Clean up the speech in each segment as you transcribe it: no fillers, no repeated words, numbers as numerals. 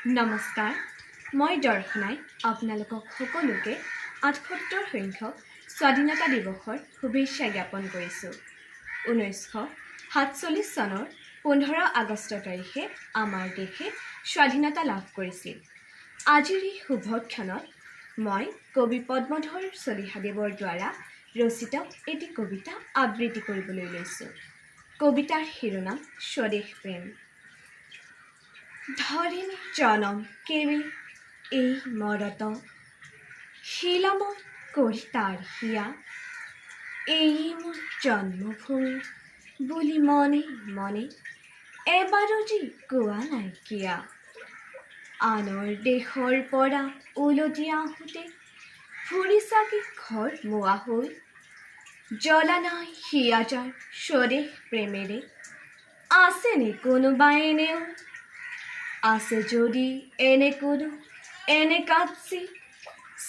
নমস্কাৰ, মই দৰ্শনাই আপোনালোকক সকলোকে ৭৮ সংখ্যক স্বাধীনতা দিৱসৰ শুভেচ্ছা জ্ঞাপন কৰিছোঁ। ১৯৪৭ চনৰ ১৫ আগষ্ট তাৰিখে আমাৰ দেশে স্বাধীনতা লাভ কৰিছিল। আজিৰ এই শুভক্ষণত মই কবি পদ্মধৰ চলিহাদেৱৰ দ্বাৰা ৰচিত এটি কবিতা আবৃত্তি কৰিবলৈ লৈছোঁ। কবিতাৰ শিৰোনাম স্বদেশ প্ৰেম। ধৰিণী জনম কেবে এই মৰত, শিলাময় কৰি তাৰ হিয়া, এই মোৰ জন্মভূমি বুলি মনে মনে এবাৰো যি কোৱা নাই কিয়া। আনৰ দেশৰ পৰা উলটি আহোঁতে ফুৰি চাকি ঘৰ মোৱা হৈ, জ্বলা নাই হিয়া যাৰ স্বদেশ প্ৰেমেৰে, আছেনে কোনোবা এনেও? আছে যদি এনে কোনো এনে কাটছি,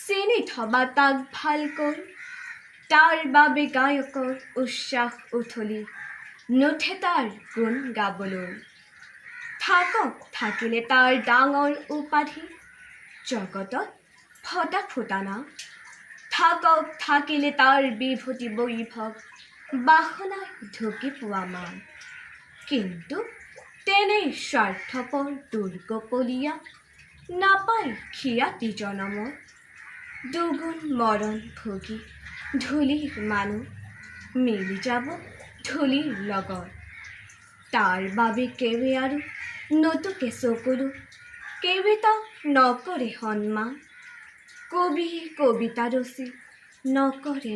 চিনি থবা তাক ভালকৈ, তাৰ বাবে গায়কৰ উচ্ছ্বাস উঠলি নুঠে তাৰ গুণ গাবলৈ। থাকক থাকিলে তাৰ ডাঙৰ উপাধি, জগতত ফটা ফুটা নাম, থাকক থাকিলে তাৰ বিভূতি বৈভৱ, বাসনাই ঢুকি পোৱা মান। কিন্তু তেনে স্বাৰ্থপৰ দুৰ্গপলীয়া, নাপায় খিয়াতি জনমৰ, দুগুণ মৰণ ভোগী ধূলিৰ মানুহ মিলি যাব ধূলিৰ লগত। তাৰ বাবে কেৱে আৰু নতুকে চকুলো, কেৱে তাক নকৰে সন্মান, কবিয়ে কবিতা ৰচি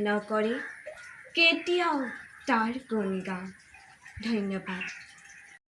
নকৰে কেতিয়াও তাৰ গুণগান। ধন্যবাদ।